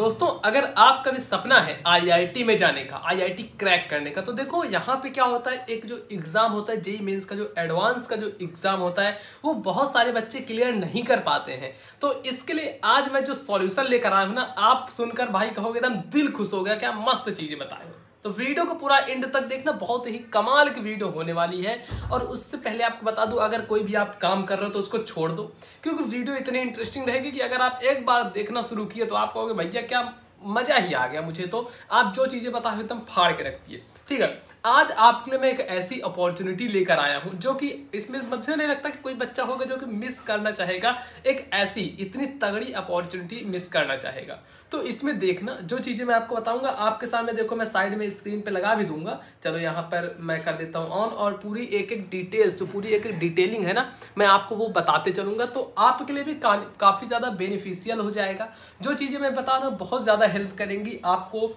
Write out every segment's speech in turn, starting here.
दोस्तों अगर आपका भी सपना है आईआईटी में जाने का, आईआईटी क्रैक करने का, तो देखो यहाँ पे क्या होता है, एक जो एग्जाम होता है जेईई मेंस का, जो एडवांस का जो एग्जाम होता है वो बहुत सारे बच्चे क्लियर नहीं कर पाते हैं। तो इसके लिए आज मैं जो सॉल्यूशन लेकर आया हूँ ना, आप सुनकर भाई कहोगे एकदम दिल खुश हो गया, क्या मस्त चीजें बताए हो। तो वीडियो को पूरा एंड तक देखना, बहुत ही कमाल की वीडियो होने वाली है। और उससे पहले आपको बता दूं, अगर कोई भी आप काम कर रहे हो तो उसको छोड़ दो, क्योंकि वीडियो इतनी इंटरेस्टिंग रहेगी कि अगर आप एक बार देखना शुरू किए तो आप कहोगे भैया क्या मजा ही आ गया मुझे। तो आप जो चीजें बता एकदम फाड़ के रखती है। ठीक है, आज आपके लिए मैं एक ऐसी अपॉर्चुनिटी लेकर आया हूं जो कि इसमें मुझे नहीं लगता कि कोई बच्चा होगा जो कि मिस करना चाहेगा, एक ऐसी इतनी तगड़ी अपॉर्चुनिटी मिस करना चाहेगा। तो इसमें देखना, जो चीजें मैं आपको बताऊंगा आपके सामने देखो, मैं साइड में स्क्रीन पे लगा भी दूंगा। चलो यहाँ पर मैं कर देता हूँ ऑन, और पूरी एक एक डिटेल्स, जो पूरी एक एक डिटेलिंग है ना, मैं आपको वो बताते चलूंगा। तो आपके लिए भी काफी ज्यादा बेनिफिशियल हो जाएगा। जो चीजें मैं बता रहा हूँ बहुत ज्यादा हेल्प करेंगी आपको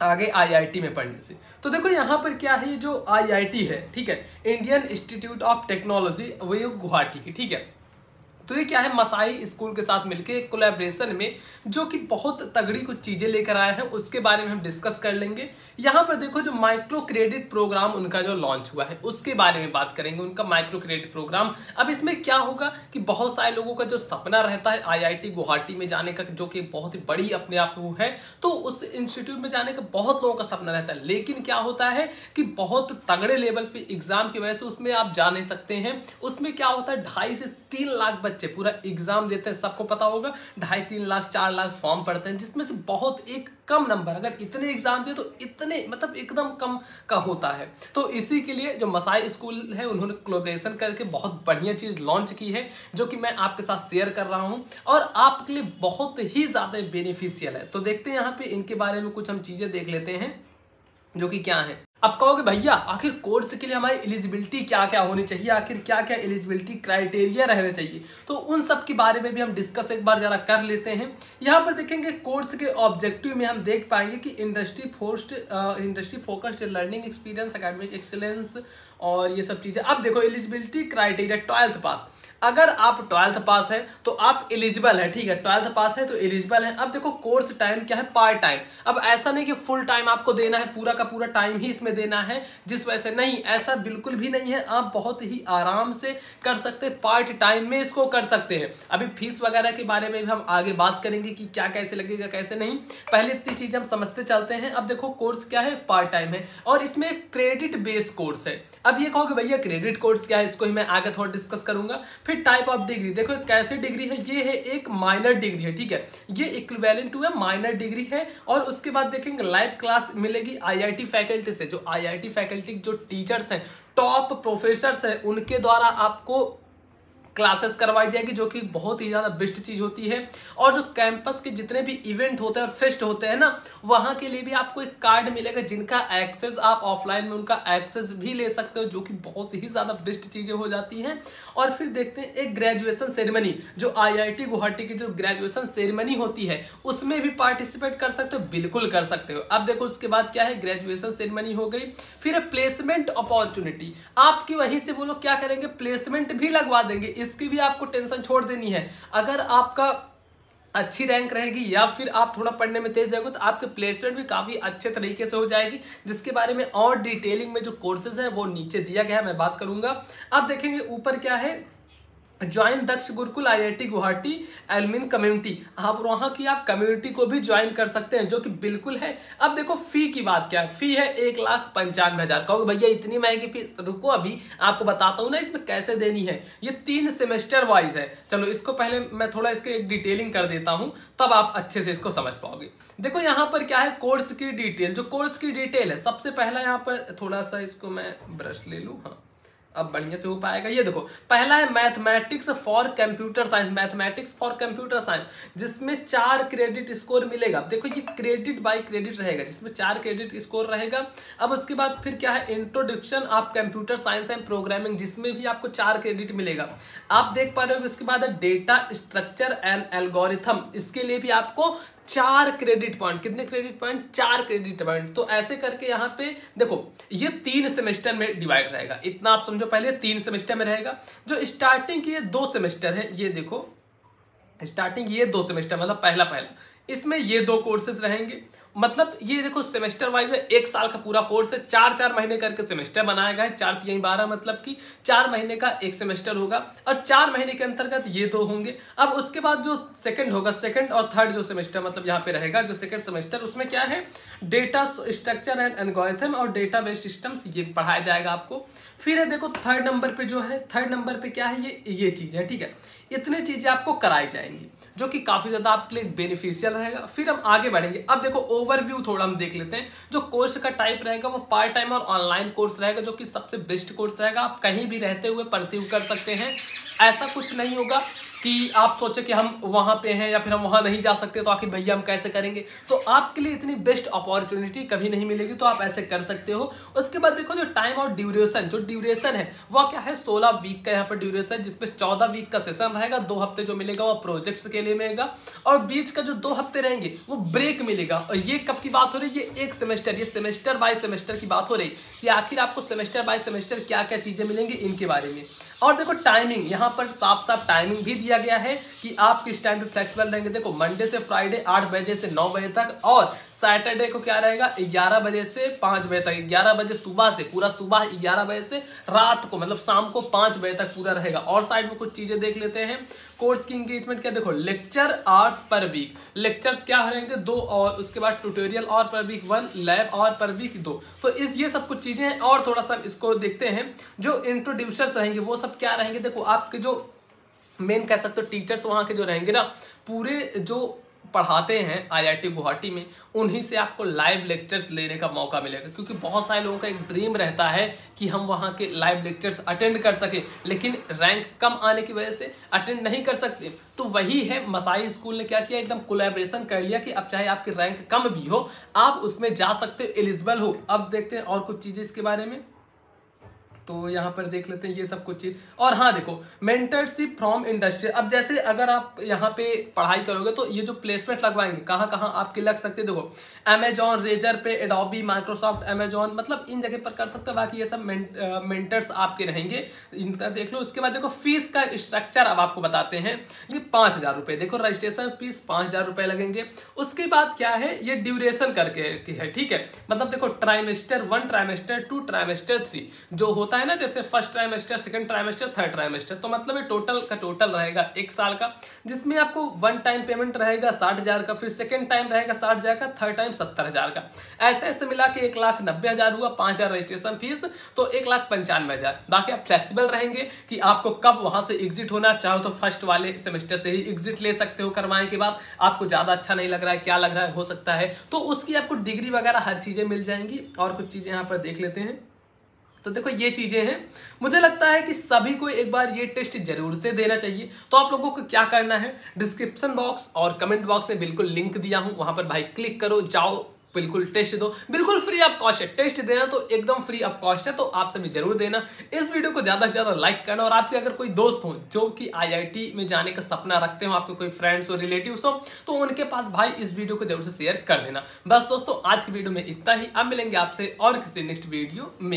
आगे आईआईटी में पढ़ने से। तो देखो यहाँ पर क्या है, ये जो आईआईटी है, ठीक है, इंडियन इंस्टीट्यूट ऑफ टेक्नोलॉजी, वो गुवाहाटी की, ठीक है। तो ये क्या है, मसाई स्कूल के साथ मिलके कोलैबोरेशन में जो कि बहुत तगड़ी कुछ चीजें लेकर आए हैं, उसके बारे में हम डिस्कस कर लेंगे। यहाँ पर देखो जो माइक्रो क्रेडिट प्रोग्राम उनका जो लॉन्च हुआ है उसके बारे में बात करेंगे, उनका माइक्रो क्रेडिट प्रोग्राम। अब इसमें क्या होगा कि बहुत सारे लोगों का जो सपना रहता है आईआईटी गुवाहाटी में जाने का, जो कि बहुत ही बड़ी अपने आप वो है, तो उस इंस्टीट्यूट में जाने का बहुत लोगों का सपना रहता है। लेकिन क्या होता है कि बहुत तगड़े लेवल पे एग्जाम की वजह से उसमें आप जा नहीं सकते हैं। उसमें क्या होता है, 2.5 से 3 लाख बच्चे पूरा एग्जाम देते हैं, सबको पता होगा। 2.5-3 लाख 4 लाख फॉर्म पढ़ते हैं, जिसमें से बहुत एक कम नंबर, अगर इतने एग्जाम दिए तो इतने मतलब एकदम कम का होता है। तो इसी के लिए जो मसाई स्कूल है उन्होंने कोलैबोरेशन करके बहुत बढ़िया चीज लॉन्च की है, जो कि मैं आपके साथ शेयर कर रहा हूं और आपके लिए बहुत ही ज्यादा बेनिफिशियल है। तो देखते हैं यहाँ पे इनके बारे में कुछ हम चीजें देख लेते हैं जो कि क्या है। अब कहोगे भैया आखिर कोर्स के लिए हमारी एलिजिबिलिटी क्या क्या होनी चाहिए, आखिर क्या क्या एलिजिबिलिटी क्राइटेरिया रहने चाहिए, तो उन सब के बारे में भी हम डिस्कस एक बार जरा कर लेते हैं। यहाँ पर देखेंगे कोर्स के ऑब्जेक्टिव में हम देख पाएंगे कि industry focused learning experience, academic excellence और ये सब चीजें। अब देखो एलिजिबिलिटी क्राइटेरिया, 12th पास, अगर आप 12th पास है तो आप एलिजिबल है, ठीक है, 12th पास है तो एलिजिबल है। अब देखो कोर्स टाइम क्या है, पार्ट टाइम। अब ऐसा नहीं कि फुल टाइम आपको देना है, पूरा का पूरा टाइम ही इसमें देना है, जिस वजह से नहीं, ऐसा बिल्कुल भी नहीं है। आप बहुत ही आराम से कर सकते हैं, पार्ट टाइम में इसको कर सकते हैं। अभी फीस वगैरह के बारे में भी हम आगे बात करेंगे कि क्या कैसे लगेगा कैसे नहीं, पहले इतनी चीज हम समझते चलते हैं। अब देखो कोर्स क्या है, पार्ट टाइम है और इसमें क्रेडिट बेस्ड कोर्स है। अब ये कहोगे भैया क्रेडिट कोर्स क्या है, इसको ही मैं आगे थोड़ा डिस्कस करूंगा। फिर टाइप ऑफ डिग्री, देखो कैसी डिग्री है, ये है एक माइनर डिग्री है, ठीक है, ये इक्विवेलेंट टू है माइनर डिग्री है। और उसके बाद देखेंगे लाइव क्लास मिलेगी आईआईटी फैकल्टी से, जो आईआईटी फैकल्टी जो टीचर्स हैं, टॉप प्रोफेसर्स हैं, उनके द्वारा आपको क्लासेस करवाई जाएगी, जो कि बहुत ही ज्यादा बेस्ट चीज होती है। और जो कैंपस के जितने भी इवेंट होते हैं और फेस्ट होते हैं ना, वहां के लिए भी आपको एक कार्ड मिलेगा, जिनका एक्सेस आप ऑफलाइन में उनका एक्सेस भी ले सकते हो, जो कि बहुत ही ज्यादा बेस्ट चीजें हो जाती हैं। और फिर देखते हैं एक ग्रेजुएशन सेरेमनी, जो आईआईटी गुवाहाटी की जो ग्रेजुएशन सेरेमनी होती है उसमें भी पार्टिसिपेट कर सकते हो, बिल्कुल कर सकते हो। अब देखो उसके बाद क्या है, ग्रेजुएशन सेरेमनी हो गई, फिर प्लेसमेंट अपॉर्चुनिटी, आपकी वहीं से वो लोग क्या करेंगे, प्लेसमेंट भी लगवा देंगे। इसकी भी आपको टेंशन छोड़ देनी है। अगर आपका अच्छी रैंक रहेगी या फिर आप थोड़ा पढ़ने में तेज रहोगे तो आपके प्लेसमेंट भी काफी अच्छे तरीके से हो जाएगी, जिसके बारे में और डिटेलिंग में जो कोर्सेज है वो नीचे दिया गया है, मैं बात करूंगा। अब देखेंगे ऊपर क्या है, join Daksh Gurukul IIT Guwahati alumni community, आप वहां की आप कम्युनिटी को भी ज्वाइन कर सकते हैं, जो कि बिल्कुल है। अब देखो फी की बात क्या है, फी है 1,95,000। कहोगे भैया इतनी महंगी फीस, रुको अभी आपको बताता हूं ना इसमें कैसे देनी है। ये 3 सेमेस्टर वाइज है। चलो इसको पहले मैं थोड़ा इसके एक डिटेलिंग कर देता हूं, तब आप अच्छे से इसको समझ पाओगे। देखो यहाँ पर क्या है, कोर्स की डिटेल, जो कोर्स की डिटेल है, सबसे पहला यहाँ पर थोड़ा सा इसको मैं ब्रश ले लूं, हाँ अब बढ़िया से हो पाएगा। ये देखो पहला है mathematics for computer science, mathematics for computer science, जिसमें 4 क्रेडिट स्कोर मिलेगा। देखो ये क्रेडिट बाय क्रेडिट रहेगा, जिसमें 4 क्रेडिट स्कोर रहेगा। अब उसके बाद फिर क्या है, introduction of computer science and programming, जिसमें भी आपको 4 क्रेडिट मिलेगा। आप देख पा रहे हो। उसके बाद डेटा स्ट्रक्चर एंड एल्गोरिथम, इसके लिए भी आपको 4 क्रेडिट पॉइंट, कितने क्रेडिट पॉइंट, 4 क्रेडिट पॉइंट। तो ऐसे करके यहाँ पे देखो ये 3 सेमेस्टर में डिवाइड रहेगा, इतना आप समझो। पहले 3 सेमेस्टर में रहेगा, जो स्टार्टिंग की ये 2 सेमेस्टर है, ये देखो स्टार्टिंग ये 2 सेमेस्टर, मतलब पहला इसमें ये 2 कोर्सेज रहेंगे। मतलब ये देखो सेमेस्टर वाइज है, 1 साल का पूरा कोर्स है, 4-4 महीने करके सेमेस्टर बनाया गया है, 4 3 12 मतलब कि 4 महीने का एक सेमेस्टर होगा और 4 महीने के अंतर्गत ये 2 होंगे। अब उसके बाद जो सेकंड होगा, सेकंड और थर्ड जो सेमेस्टर मतलब यहाँ पे रहेगा जो सेकंड सेमेस्टर, उसमें क्या है डेटा स्ट्रक्चर एंड एल्गोरिथम और डेटाबेस सिस्टम्स ये पढ़ाया जाएगा आपको। फिर है देखो थर्ड नंबर पे जो है, थर्ड नंबर पे क्या है ये चीज है, ठीक है। इतनी चीजें आपको कराई जाएंगी जो कि काफी ज्यादा आपके लिए बेनिफिशियल रहेगा। फिर हम आगे बढ़ेंगे। अब देखो ओवरव्यू थोड़ा हम देख लेते हैं। जो कोर्स का टाइप रहेगा वो पार्ट टाइम और ऑनलाइन कोर्स रहेगा, जो कि सबसे बेस्ट कोर्स रहेगा। आप कहीं भी रहते हुए परस्यू कर सकते हैं। ऐसा कुछ नहीं होगा कि आप सोचे कि हम वहां पे हैं या फिर हम वहां नहीं जा सकते तो आखिर भैया हम कैसे करेंगे। तो आपके लिए इतनी बेस्ट अपॉर्चुनिटी कभी नहीं मिलेगी, तो आप ऐसे कर सकते हो। उसके बाद देखो जो टाइम और ड्यूरेशन, जो ड्यूरेशन है वह क्या है 16 वीक का यहाँ पर ड्यूरेशन, जिसपे 14 वीक का सेशन रहेगा। 2 हफ्ते जो मिलेगा वो प्रोजेक्ट्स के लिए मिलेगा और बीच का जो 2 हफ्ते रहेंगे वो ब्रेक मिलेगा। और ये कब की बात हो रही है, ये एक सेमेस्टर, ये सेमेस्टर बाय सेमेस्टर की बात हो रही है कि आखिर आपको सेमेस्टर बाय सेमेस्टर क्या क्या चीजें मिलेंगी इनके बारे में। और देखो टाइमिंग, यहाँ पर साफ साफ टाइमिंग भी दिया गया है कि आप किस टाइम पे फ्लेक्सिबल रहेंगे। देखो मंडे से फ्राइडे 8 बजे से 9 बजे तक, और सैटरडे को क्या रहेगा 11 बजे से 5 बजे तक। 11 बजे सुबह से, पूरा सुबह 11 बजे से रात को मतलब शाम को 5 बजे तक पूरा रहेगा। और साइड में कुछ चीजें देख लेते हैं। कोर्स की इंगेजमेंट क्या, देखो lecture hours per week, lectures क्या रहेंगे 2, और उसके बाद ट्यूटोरियल और पर वीक 1, लैब और पर वीक 2। तो ये सब कुछ चीजें हैं। और थोड़ा सा इसको देखते हैं। जो इंट्रोड्यूसर्स रहेंगे वो सब क्या रहेंगे, देखो आपके जो मेन कह सकते हो टीचर्स वहाँ के जो रहेंगे ना, पूरे जो पढ़ाते हैं आईआईटी गुवाहाटी में, उन्हीं से आपको लाइव लेक्चर्स लेने का मौका मिलेगा। क्योंकि बहुत सारे लोगों का एक ड्रीम रहता है कि हम वहाँ के लाइव लेक्चर्स अटेंड कर सकें, लेकिन रैंक कम आने की वजह से अटेंड नहीं कर सकते। तो वही है, मसाई स्कूल ने क्या किया, एकदम कोलैबोरेशन कर लिया कि अब चाहे आपकी रैंक कम भी हो आप उसमें जा सकते हो, एलिजिबल हो। अब देखते हैं और कुछ चीजें इसके बारे में। तो यहाँ पर देख लेते हैं ये सब कुछ चीज। और हाँ देखो मेंटरशिप फ्रॉम इंडस्ट्री। अब जैसे अगर आप यहाँ पे पढ़ाई करोगे तो ये जो प्लेसमेंट लगवाएंगे कहाँ कहाँ आपके लग सकते हैं, देखो अमेजॉन, रेजर पे, एडोबी, माइक्रोसॉफ्ट, अमेजॉन, मतलब इन जगह पर कर सकते हो। बाकी ये सब मेंटर्स आपके रहेंगे, इनका देख लो। उसके बाद देखो फीस का स्ट्रक्चर अब आपको बताते हैं। ये 5,000 रुपये, देखो रजिस्ट्रेशन फीस 5,000 रुपये लगेंगे। उसके बाद क्या है, ये ड्यूरेशन करके है, ठीक है। मतलब देखो ट्राइमेस्टर 1, ट्राइमेस्टर 2, ट्राइमेस्टर 3 जो होता है ना, जैसे first trimester, second trimester, third trimester, तो मतलब ये टोटल का टोटल रहेगा 1 साल का, जिसमें आपको 1 टाइम पेमेंट रहेगा 60,000 का, फिर सेकंड टाइम रहेगा 60,000 का, थर्ड टाइम 70,000 का। ऐसे ऐसे मिला के 1,90,000 हुआ, 5,000 रजिस्ट्रेशन फीस, तो 1,95,000। बाकी आप फ्लेक्सिबल रहेंगे कि आपको कब वहां से एग्जिट होना, चाहो तो फर्स्ट वाले सेमेस्टर से ही एग्जिट ले सकते हो। करवाने के बाद आपको ज्यादा अच्छा नहीं लग रहा है, क्या लग रहा है हो सकता है, तो उसकी आपको डिग्री वगैरह हर चीजें मिल जाएंगी। और कुछ चीजें यहाँ पर देख लेते हैं। तो देखो ये चीजें हैं। मुझे लगता है कि सभी को एक बार ये टेस्ट जरूर से देना चाहिए। तो आप लोगों को क्या करना है, डिस्क्रिप्शन बॉक्स और कमेंट बॉक्स में बिल्कुल लिंक दिया हूं, वहां पर भाई क्लिक करो, जाओ बिल्कुल टेस्ट दो, बिल्कुल फ्री ऑफ कॉस्ट है। टेस्ट देना तो एकदम फ्री ऑफ कॉस्ट है, तो आप सभी जरूर देना। इस वीडियो को ज्यादा से ज्यादा लाइक करना, और आपके अगर कोई दोस्त हो जो कि आईआईटी में जाने का सपना रखते हो, आपके कोई फ्रेंड्स हो, रिलेटिव्स हो, तो उनके पास भाई इस वीडियो को जरूर से शेयर कर देना। बस दोस्तों आज की वीडियो में इतना ही। अब मिलेंगे आपसे और किसी नेक्स्ट वीडियो में।